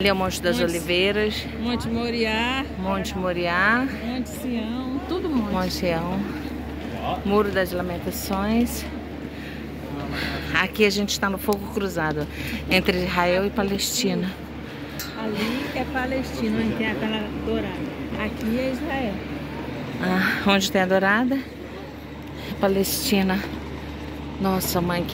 Ali é o Monte das Oliveiras. Monte Moriá. Monte Moriá. Monte Sião. Tudo monte. Monte Sião. Muro das Lamentações. Aqui a gente está no fogo cruzado entre Israel e Palestina. Ali é Palestina, onde tem aquela dourada. Aqui é Israel. Onde tem a dourada? Palestina. Nossa, mãe.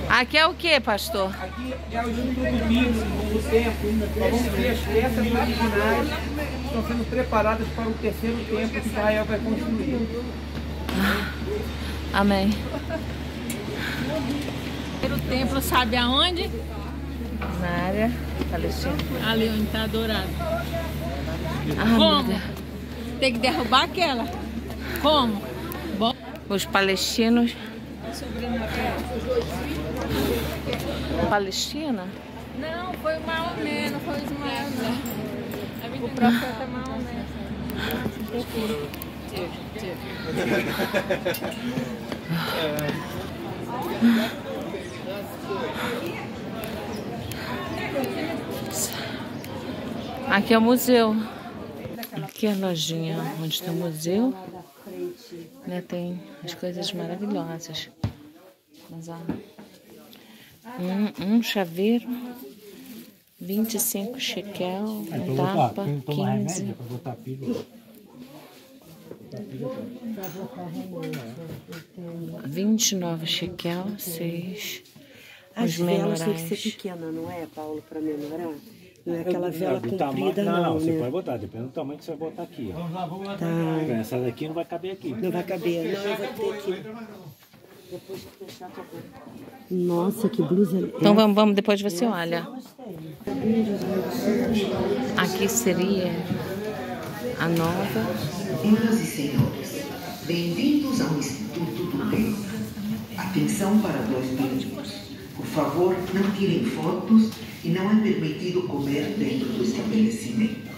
Aqui é o que, pastor? Aqui é o Instituto Bíblico do Templo. Nós vamos ver as peças originais que estão sendo preparadas para o terceiro templo que Israel vai construir. Amém. O templo sabe aonde? Na área palestina. Ali onde está a dourada. Como? Tem que derrubar aquela. Como? Bom. Os palestinos. Palestina? Não, foi o Maomé, não foi o Ismael, não. O profeta Maomé. Aqui é o museu. Aqui é a lojinha onde está o museu. Né, tem as coisas maravilhosas. Mas, ó, um chaveiro, 25 shekel, um tapa, 15. 29 shekel, 6. As velas têm que ser pequenas, não é, Paulo, para melhorar? Não é aquela vela comprida, não, você né? pode botar, dependendo do tamanho que você vai botar aqui. Ó. Tá. Essa daqui não vai caber aqui. Não vai caber, não, eu vou ter que... Depois que fechar, tá bom. Nossa, que blusa... Então vamos, depois você olha. Aqui seria a nova. Senhoras e senhores, bem-vindos ao Instituto do Templo. Atenção para 2 minutos. Por favor, não tirem fotos e não é permitido comer dentro do estabelecimento.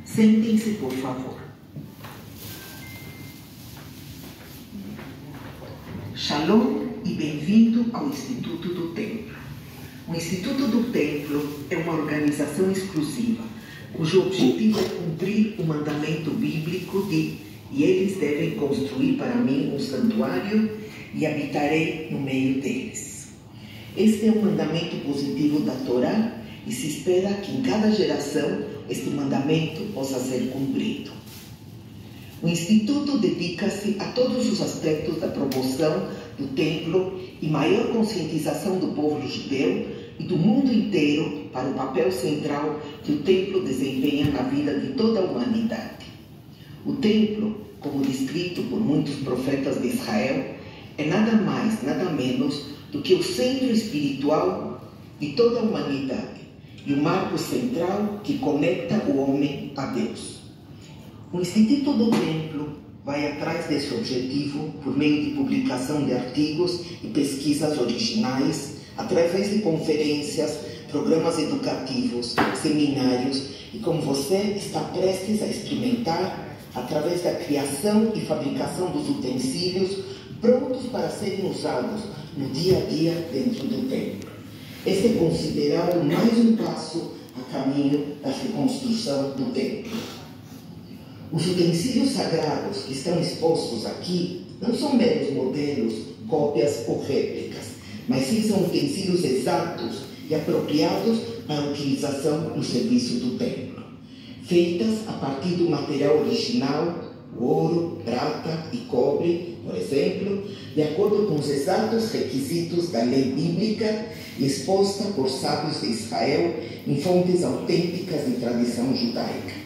Sentem-se, por favor. Shalom e bem-vindo ao Instituto do Templo. O Instituto do Templo é uma organização exclusiva, cujo objetivo é cumprir o mandamento bíblico de "e eles devem construir para mim um santuário e habitarei no meio deles". Este é um mandamento positivo da Torá e se espera que em cada geração este mandamento possa ser cumprido. O Instituto dedica-se a todos os aspectos da promoção do templo e maior conscientização do povo judeu e do mundo inteiro para o papel central que o templo desempenha na vida de toda a humanidade. O templo, como descrito por muitos profetas de Israel, é nada mais, nada menos do que o centro espiritual de toda a humanidade e o marco central que conecta o homem a Deus. O Instituto do Templo vai atrás desse objetivo por meio de publicação de artigos e pesquisas originais, através de conferências, programas educativos, seminários e, como você está prestes a experimentar, através da criação e fabricação dos utensílios prontos para serem usados no dia a dia dentro do templo. Esse é considerado mais um passo a caminho da reconstrução do templo. Os utensílios sagrados que estão expostos aqui não são meros modelos, cópias ou réplicas, mas sim são utensílios exatos e apropriados para a utilização no serviço do templo. Feitas a partir do material original, ouro, prata e cobre, por exemplo, de acordo com os exatos requisitos da lei bíblica exposta por sábios de Israel em fontes autênticas de tradição judaica.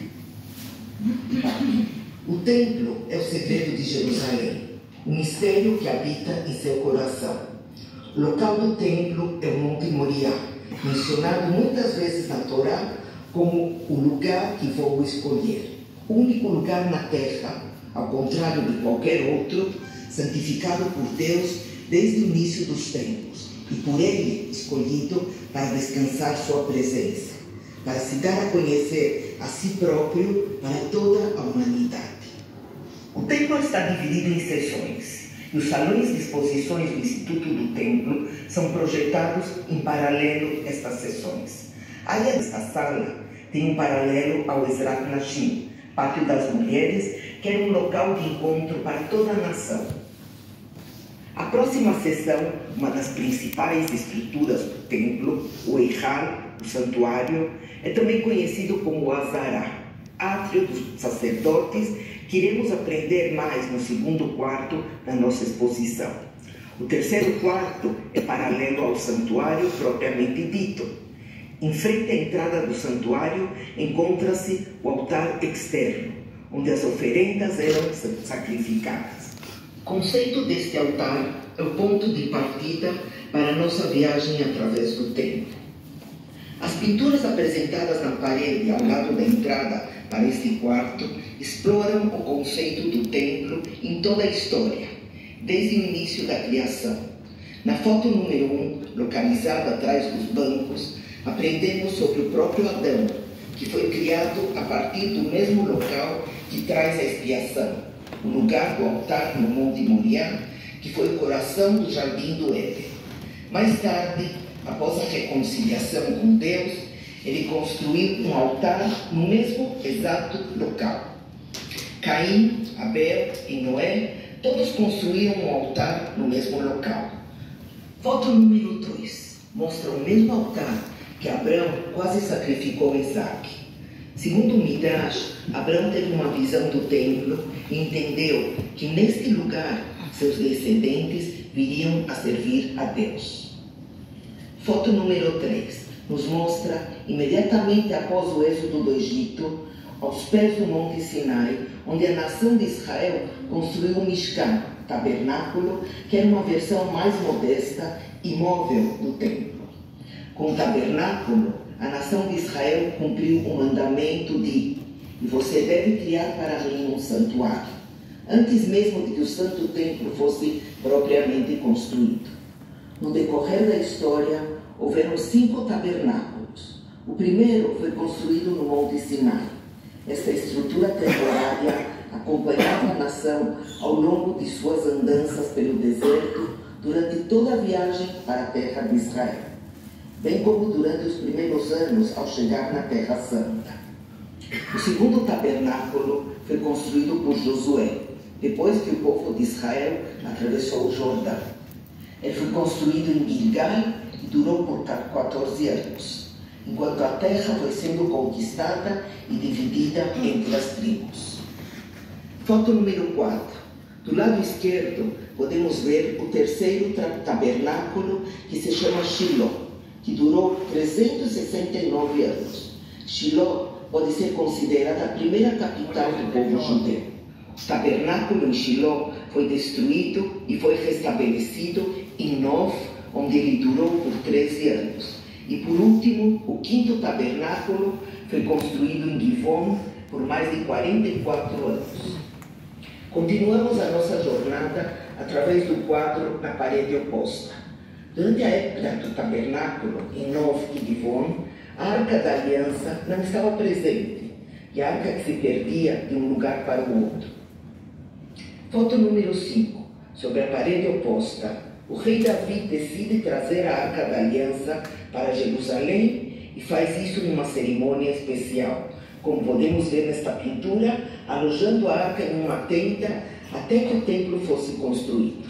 O templo é o segredo de Jerusalém, o mistério que habita em seu coração. O local do templo é o Monte Moriá, mencionado muitas vezes na Torá como o lugar que vou escolher. O único lugar na terra, ao contrário de qualquer outro, santificado por Deus desde o início dos tempos e por Ele escolhido para descansar sua presença, para se dar a conhecer a si próprio para toda a humanidade. O templo está dividido em seções e os salões de exposições do Instituto do Templo são projetados em paralelo a estas seções. A área desta sala tem um paralelo ao Ezrat Nashim, Pátio das Mulheres, que era um local de encontro para toda a nação. A próxima sessão, uma das principais estruturas do templo, o Eichal, o santuário, é também conhecido como o Azará, átrio dos sacerdotes, que iremos aprender mais no segundo quarto da nossa exposição. O terceiro quarto é paralelo ao santuário propriamente dito. Em frente à entrada do santuário encontra-se o altar externo, onde as oferendas eram sacrificadas. O conceito deste altar é o ponto de partida para a nossa viagem através do templo. As pinturas apresentadas na parede ao lado da entrada para este quarto exploram o conceito do templo em toda a história, desde o início da criação. Na foto número 1, localizada atrás dos bancos, aprendemos sobre o próprio Adão, que foi criado a partir do mesmo local que traz a expiação, o lugar do altar no Monte Moriá, que foi o coração do Jardim do Éden. Mais tarde, após a reconciliação com Deus, ele construiu um altar no mesmo exato local. Caim, Abel e Noé, todos construíram um altar no mesmo local. Foto número 2 mostra o mesmo altar que Abraão quase sacrificou Isaac. Segundo o Midrash, Abraão teve uma visão do templo e entendeu que neste lugar seus descendentes viriam a servir a Deus. Foto número 3 nos mostra, imediatamente após o êxodo do Egito, aos pés do Monte Sinai, onde a nação de Israel construiu o Mishkan, tabernáculo, que era uma versão mais modesta e móvel do templo. Com o tabernáculo, a nação de Israel cumpriu o mandamento de: e você deve criar para mim um santuário, antes mesmo de que o santo templo fosse propriamente construído. No decorrer da história, houveram 5 tabernáculos. O primeiro foi construído no Monte Sinai. Esta estrutura temporária acompanhava a nação ao longo de suas andanças pelo deserto durante toda a viagem para a terra de Israel, bem como durante os primeiros anos ao chegar na Terra Santa. O segundo tabernáculo foi construído por Josué, depois que o povo de Israel atravessou o Jordão. Ele foi construído em Gilgal e durou por 14 anos, enquanto a terra foi sendo conquistada e dividida entre as tribos. Foto número 4. Do lado esquerdo, podemos ver o terceiro tabernáculo, que se chama Shiloh, que durou 369 anos. Shiloh pode ser considerada a primeira capital do povo judeu. O tabernáculo em Shiloh foi destruído e foi restabelecido em Nov, onde ele durou por 13 anos. E por último, o quinto tabernáculo foi construído em Givon por mais de 44 anos. Continuamos a nossa jornada através do quadro na parede oposta. Durante a época do tabernáculo, em Nov e Givon, a Arca da Aliança não estava presente, e a arca que se perdia de um lugar para o outro. Foto número 5. Sobre a parede oposta, o rei Davi decide trazer a Arca da Aliança para Jerusalém e faz isso numa cerimônia especial, como podemos ver nesta pintura, alojando a arca em uma tenda até que o templo fosse construído.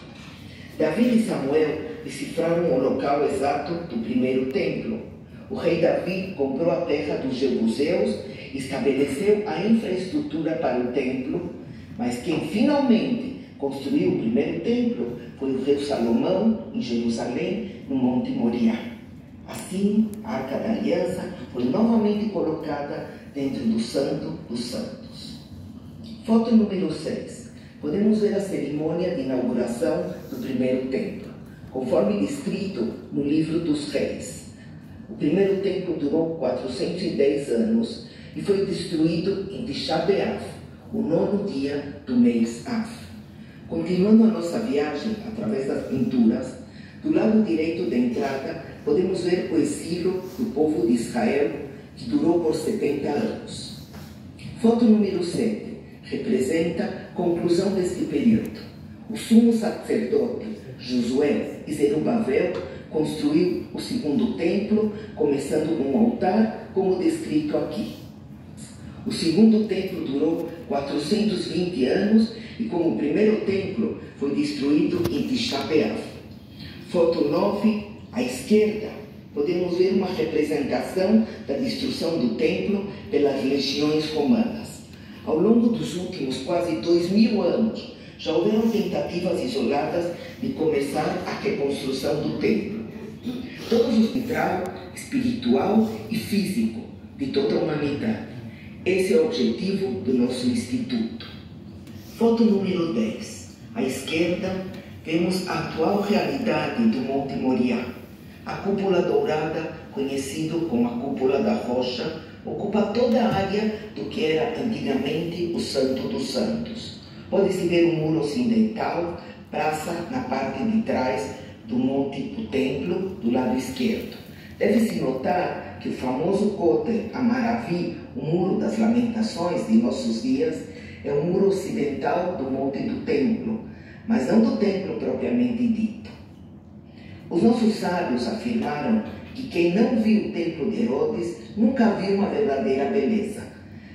Davi e Samuel decifraram o local exato do primeiro templo. O rei Davi comprou a terra dos jebuseus e estabeleceu a infraestrutura para o templo, mas quem finalmente construiu o primeiro templo foi o rei Salomão, em Jerusalém, no Monte Moriá. Assim, a Arca da Aliança foi novamente colocada dentro do Santo dos Santos. Foto número 6. Podemos ver a cerimônia de inauguração do primeiro templo, conforme descrito no livro dos Reis. O primeiro templo durou 410 anos e foi destruído em Tisha B'Av, o 9º dia do mês Av. Continuando a nossa viagem através das pinturas, do lado direito da entrada podemos ver o exílio do povo de Israel, que durou por 70 anos. Foto número 7 representa a conclusão deste período. O sumo sacerdote Josué e Zerubabel construiu o segundo templo, começando com um altar, como descrito aqui. O segundo templo durou 420 anos e, como o primeiro templo, foi destruído em Tisha B'Av. Foto 9, à esquerda, podemos ver uma representação da destruição do templo pelas legiões romanas. Ao longo dos últimos quase 2000 anos, já houveram tentativas isoladas de começar a reconstrução do templo. Todos os central, espiritual e físico de toda a humanidade. Esse é o objetivo do nosso instituto. Foto número 10. À esquerda, vemos a atual realidade do Monte Moriá. A cúpula dourada, conhecido como a cúpula da rocha, ocupa toda a área do que era antigamente o Santo dos Santos. Pode-se ver o muro ocidental, praça na parte de trás do monte do templo, do lado esquerdo. Deve-se notar que o famoso Kotel Amaravi, o Muro das Lamentações de nossos dias, é o muro ocidental do monte do templo, mas não do templo propriamente dito. Os nossos sábios afirmaram que quem não viu o templo de Herodes nunca viu uma verdadeira beleza.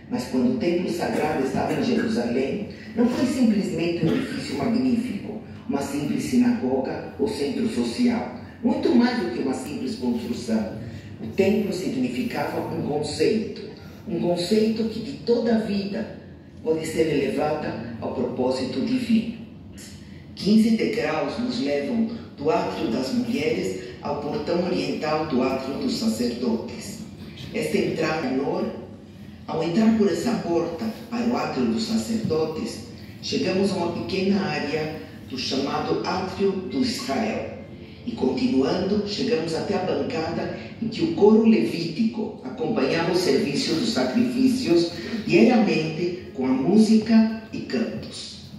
Mas quando o templo sagrado estava em Jerusalém, não foi simplesmente um edifício magnífico, uma simples sinagoga ou centro social. Muito mais do que uma simples construção. O templo significava um conceito que de toda a vida pode ser elevada ao propósito divino. 15 degraus nos levam do átrio das mulheres ao portão oriental do átrio dos sacerdotes. Esta entrada menor, ao entrar por essa porta para o átrio dos sacerdotes, chegamos a uma pequena área do chamado átrio do Israel. E continuando, chegamos até a bancada em que o coro levítico acompanhava o serviço dos sacrifícios diariamente com a música e cantos.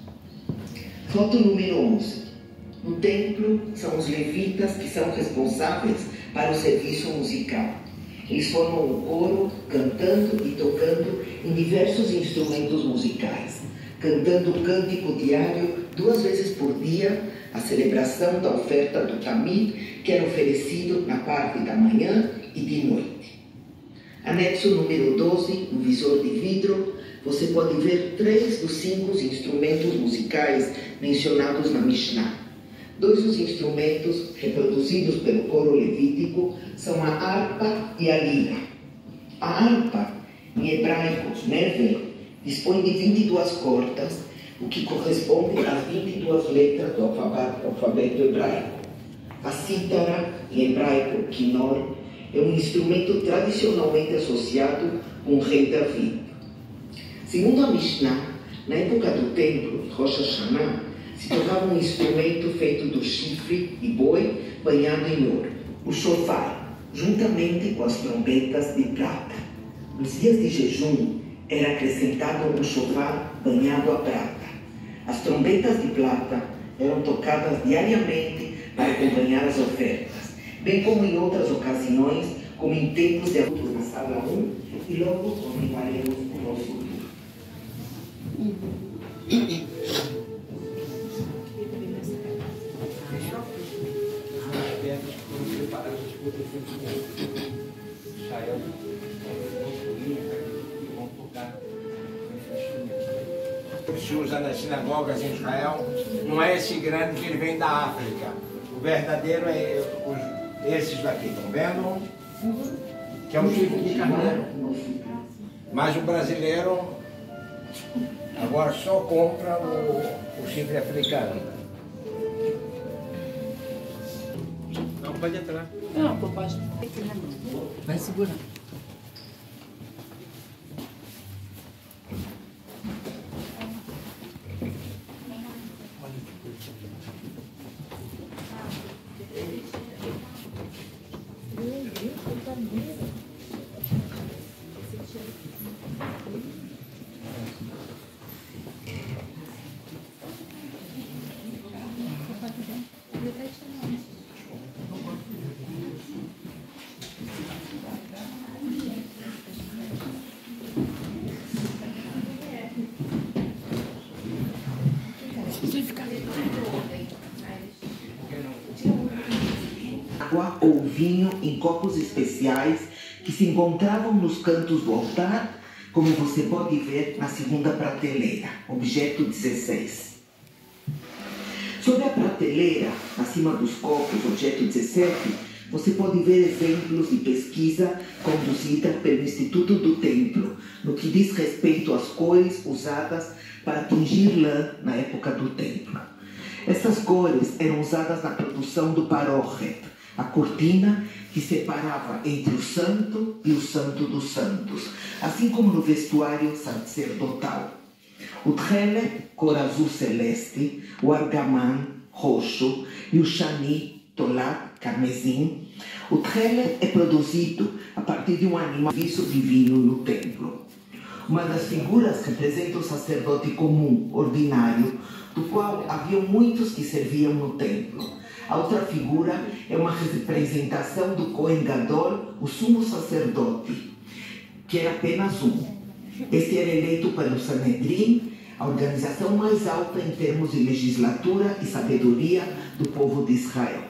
Foto número 11. No templo, são os levitas que são responsáveis para o serviço musical. Eles formam o coro, cantando e tocando em diversos instrumentos musicais, cantando o cântico diário 2 vezes por dia, a celebração da oferta do Tamid, que era oferecido na parte da manhã e de noite. Anexo número 12, no visor de vidro, você pode ver 3 dos 5 instrumentos musicais mencionados na Mishnah. 2 dos instrumentos reproduzidos pelo coro levítico são a harpa e a lira. A harpa, em hebraico, nevel, dispõe de 22 cordas, o que corresponde às 22 letras do alfabeto hebraico. A cítara, em hebraico, kinor, é um instrumento tradicionalmente associado com o rei Davi. Segundo a Mishnah, na época do templo, Rosh Hashanah, se tocava um instrumento feito do chifre e boi banhado em ouro, o shofar, juntamente com as trombetas de prata. Nos dias de jejum, era acrescentado um shofar banhado a prata. As trombetas de prata eram tocadas diariamente para acompanhar as ofertas, bem como em outras ocasiões, como em templos de adultos na sala 1, e logo continuaremos o nosso tour. As pedras foram preparadas por Israel, e vão tocar esse instrumento. O que se usa nas sinagogas em Israel não é esse grande que ele vem da África. O verdadeiro é esses daqui, estão vendo? Que é um chifre de carneiro. Mas o brasileiro agora só compra o chifre africano. Não, pode entrar. Não, pode. Vai segurar. ou vinho em copos especiais que se encontravam nos cantos do altar, como você pode ver na segunda prateleira, objeto 16. Sobre a prateleira, acima dos copos, objeto 17, você pode ver exemplos de pesquisa conduzida pelo Instituto do Templo, no que diz respeito às cores usadas para tingir lã na época do templo. Essas cores eram usadas na produção do paróquet, a cortina que separava entre o santo e o santo dos santos, assim como no vestuário sacerdotal. O tchelet, cor azul celeste, o argamã, roxo, e o chani, tolat, carmesim. O tchelet é produzido a partir de um animal serviço divino no templo. Uma das figuras representa o sacerdote comum, ordinário, do qual haviam muitos que serviam no templo. A outra figura é uma representação do Cohen Gadol, o sumo sacerdote, que era apenas um. Este era eleito pelo Sanedrim, a organização mais alta em termos de legislatura e sabedoria do povo de Israel.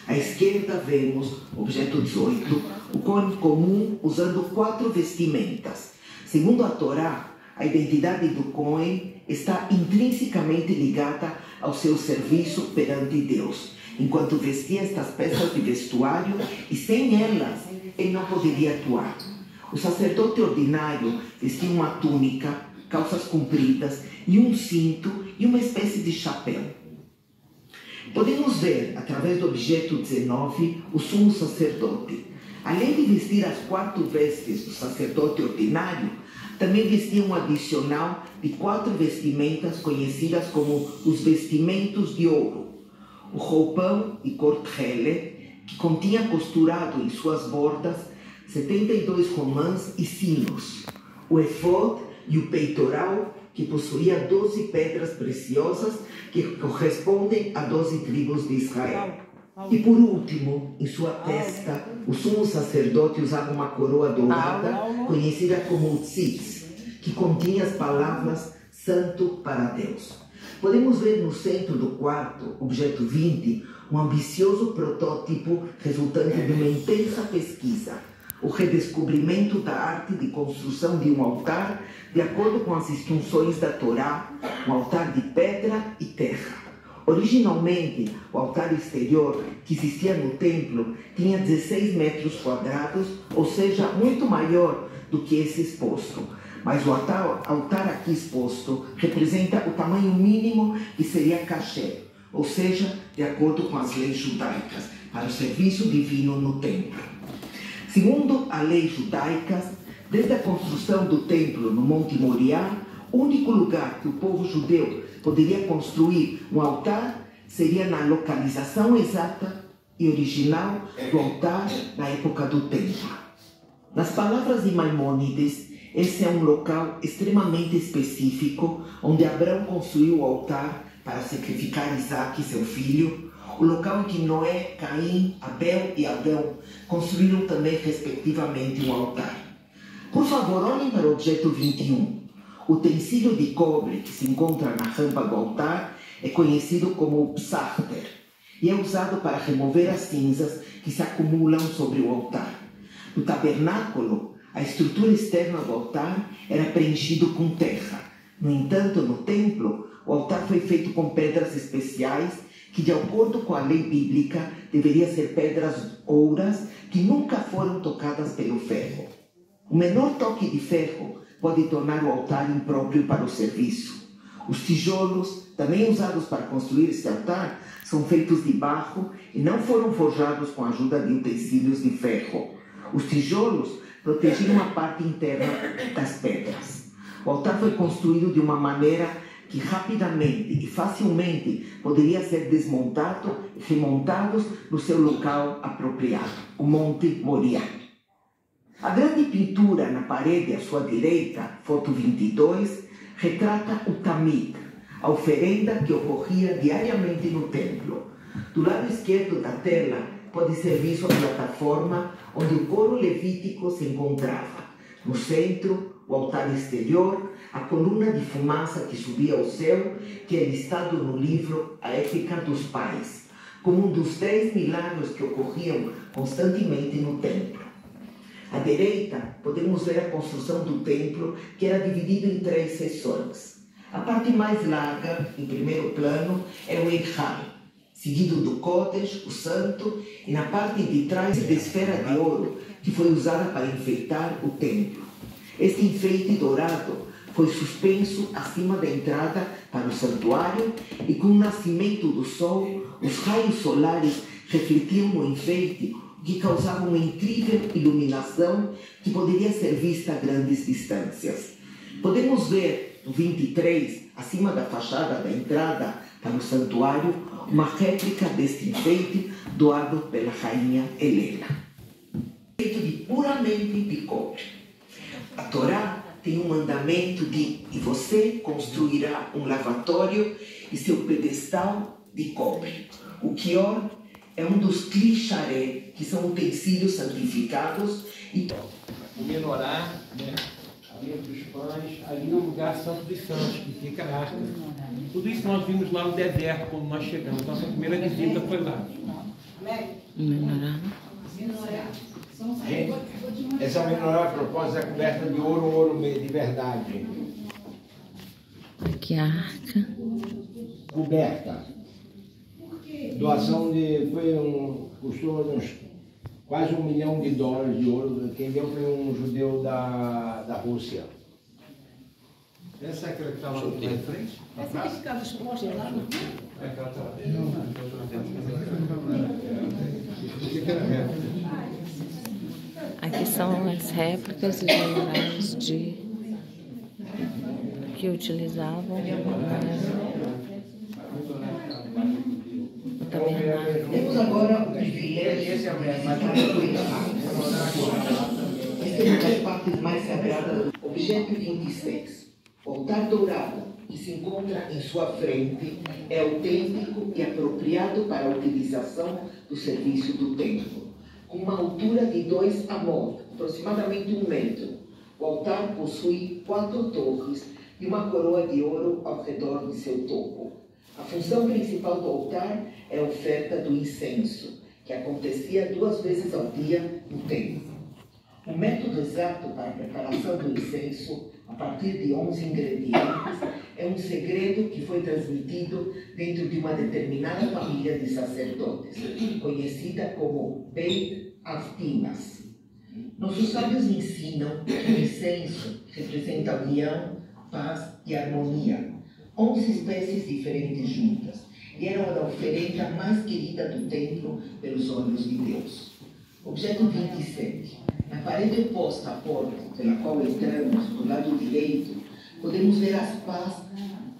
À esquerda vemos, objeto 18, o Cohen comum usando 4 vestimentas. Segundo a Torá, a identidade do Cohen está intrinsecamente ligada ao seu serviço perante Deus, enquanto vestia estas peças de vestuário e sem elas ele não poderia atuar. O sacerdote ordinário vestia uma túnica, calças compridas e um cinto e uma espécie de chapéu. Podemos ver, através do objeto 19, o sumo sacerdote. Além de vestir as 4 vestes do sacerdote ordinário, também vestia um adicional de 4 vestimentas conhecidas como os vestimentos de ouro. O roupão de cor tchelet, que continha costurado em suas bordas 72 romãs e sinos. O efod e o peitoral, que possuía 12 pedras preciosas que correspondem a 12 tribos de Israel. E por último, em sua testa, o sumo sacerdote usava uma coroa dourada, conhecida como tzitz, que continha as palavras Santo para Deus. Podemos ver no centro do quarto, objeto 20, um ambicioso protótipo resultante de uma intensa pesquisa, o redescobrimento da arte de construção de um altar de acordo com as instruções da Torá, um altar de pedra e terra. Originalmente, o altar exterior que existia no templo tinha 16 metros quadrados, ou seja, muito maior do que esse exposto. Mas o altar aqui exposto representa o tamanho mínimo que seria kasher, ou seja, de acordo com as leis judaicas, para o serviço divino no templo. Segundo a lei judaica, desde a construção do templo no Monte Moriá, o único lugar que o povo judeu poderia construir um altar seria na localização exata e original do altar na época do templo. Nas palavras de Maimônides, esse é um local extremamente específico onde Abraão construiu o altar para sacrificar Isaac, seu filho, o local em que Noé, Caim, Abel e Adão construíram também, respectivamente, um altar. Por favor, olhem para o objeto 21. O utensílio de cobre que se encontra na rampa do altar é conhecido como o psachter e é usado para remover as cinzas que se acumulam sobre o altar. No tabernáculo, a estrutura externa do altar era preenchida com terra. No entanto, no templo, o altar foi feito com pedras especiais que, de acordo com a lei bíblica, deveriam ser pedras ouras que nunca foram tocadas pelo ferro. O menor toque de ferro pode tornar o altar impróprio para o serviço. Os tijolos, também usados para construir este altar, são feitos de barro e não foram forjados com a ajuda de utensílios de ferro. Os tijolos protegiam a parte interna das pedras. O altar foi construído de uma maneira que rapidamente e facilmente poderia ser desmontado e remontado no seu local apropriado, o Monte Moriá. A grande pintura na parede à sua direita, foto 22, retrata o tamid, a oferenda que ocorria diariamente no templo. Do lado esquerdo da tela pode ser visto a plataforma onde o coro levítico se encontrava. No centro, o altar exterior, a coluna de fumaça que subia ao céu, que é listado no livro A Ética dos Pais, como um dos 10 milagres que ocorriam constantemente no templo. À direita, podemos ver a construção do templo, que era dividido em 3 seções. A parte mais larga, em primeiro plano, é o Eichal, seguido do Kodesh, o Santo, e na parte de trás, a esfera de ouro, que foi usada para enfeitar o templo. Este enfeite dourado foi suspenso acima da entrada para o santuário e com o nascimento do sol, os raios solares refletiam no enfeite, o que causava uma incrível iluminação que poderia ser vista a grandes distâncias. Podemos ver no 23, acima da fachada da entrada para o santuário, uma réplica deste enfeite doado pela rainha Helena. Feito de puramente de cobre. A Torá tem um mandamento de: e você construirá um lavatório e seu pedestal de cobre. O quior é um dos clicharé, que são utensílios santificados. E o menorá, né? Ali entre os pães, ali no lugar santo dos santos, que fica a arca. Tudo isso nós vimos lá no deserto, quando nós chegamos. Nossa primeira visita foi lá. Menorá. Gente, essa menorá, a propósito, é coberta de ouro, ouro de verdade. Aqui a arca. Coberta. Doação custou uns quase $1 milhão de ouro. Quem deu foi um judeu da Rússia. Essa é aquela que estava lá em frente? Essa que ficava exposta lá no rio? É aquela que estava. Aqui são as réplicas dos menorais que utilizavam no tabernáculo. Temos agora o privilégio de visitar o Eichal. Esta é uma das partes mais sagradas. Objeto 26. O altar dourado, que se encontra em sua frente, é autêntico e apropriado para a utilização do serviço do templo. Com uma altura de 2 amot, aproximadamente 1 metro. O altar possui 4 torres e uma coroa de ouro ao redor de seu topo. A função principal do altar é a oferta do incenso, que acontecia 2 vezes ao dia no templo. O método exato para a preparação do incenso, a partir de 11 ingredientes, é um segredo que foi transmitido dentro de uma determinada família de sacerdotes, conhecida como Beit Avtinas. Nossos sábios ensinam que o incenso representa a união, paz e harmonia, 11 espécies diferentes juntas, e eram a oferenda mais querida do templo pelos olhos de Deus. Objeto 27. Na parede oposta à porta pela qual entramos, do lado direito, podemos ver as pás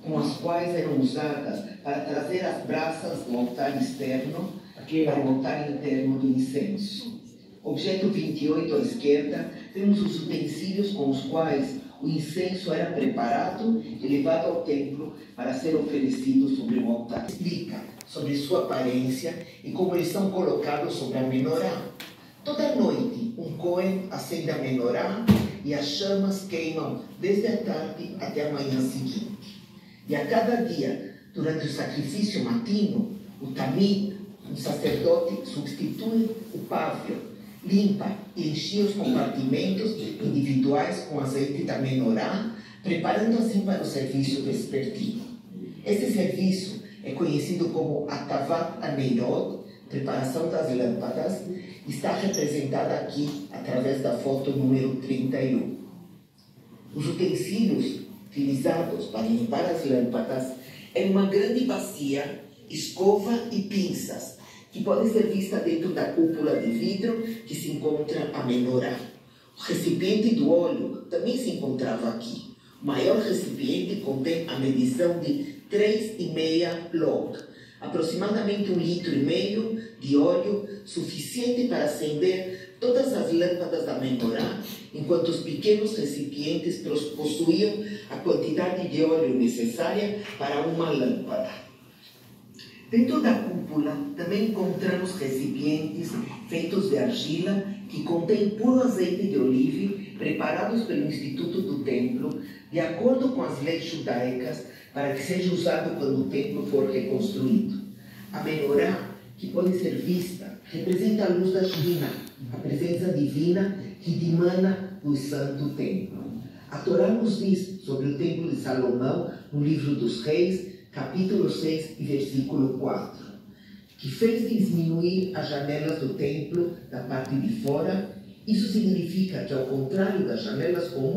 com as quais eram usadas para trazer as braças do altar externo para o altar interno do incenso. Objeto 28 à esquerda, temos os utensílios com os quais o incenso era preparado e levado ao templo para ser oferecido sobre o altar. Explica sobre sua aparência e como eles são colocados sobre a menorá. Toda noite, um Cohen acende a menorá e as chamas queimam desde a tarde até a manhã seguinte. E a cada dia, durante o sacrifício matino, o Tamid, um sacerdote, substitui o pávio, limpa e enchia os compartimentos individuais com azeite da menorá, preparando assim para o serviço vespertino. Esse serviço é conhecido como Atavat Aneirot, preparação das lâmpadas, está representada aqui através da foto número 31. Os utensílios utilizados para limpar as lâmpadas é uma grande bacia, escova e pinças, que podem ser vistas dentro da cúpula de vidro que se encontra a menorá. O recipiente do óleo também se encontrava aqui. O maior recipiente contém a medição de 3,5 log, aproximadamente 1,5 litro de óleo, suficiente para acender todas as lâmpadas da menorá, enquanto os pequenos recipientes possuíam a quantidade de óleo necessária para uma lâmpada. Dentro da cúpula também encontramos recipientes feitos de argila que contêm puro azeite de oliva, preparados pelo Instituto do Templo, de acordo com as leis judaicas, para que seja usado quando o templo for reconstruído. A menorá que pode ser vista, representa a luz da China, a presença divina que dimana do Santo Templo. A Torá nos diz sobre o Templo de Salomão, no livro dos Reis, capítulo 6 e versículo 4, que fez diminuir as janelas do templo da parte de fora. Isso significa que, ao contrário das janelas comuns,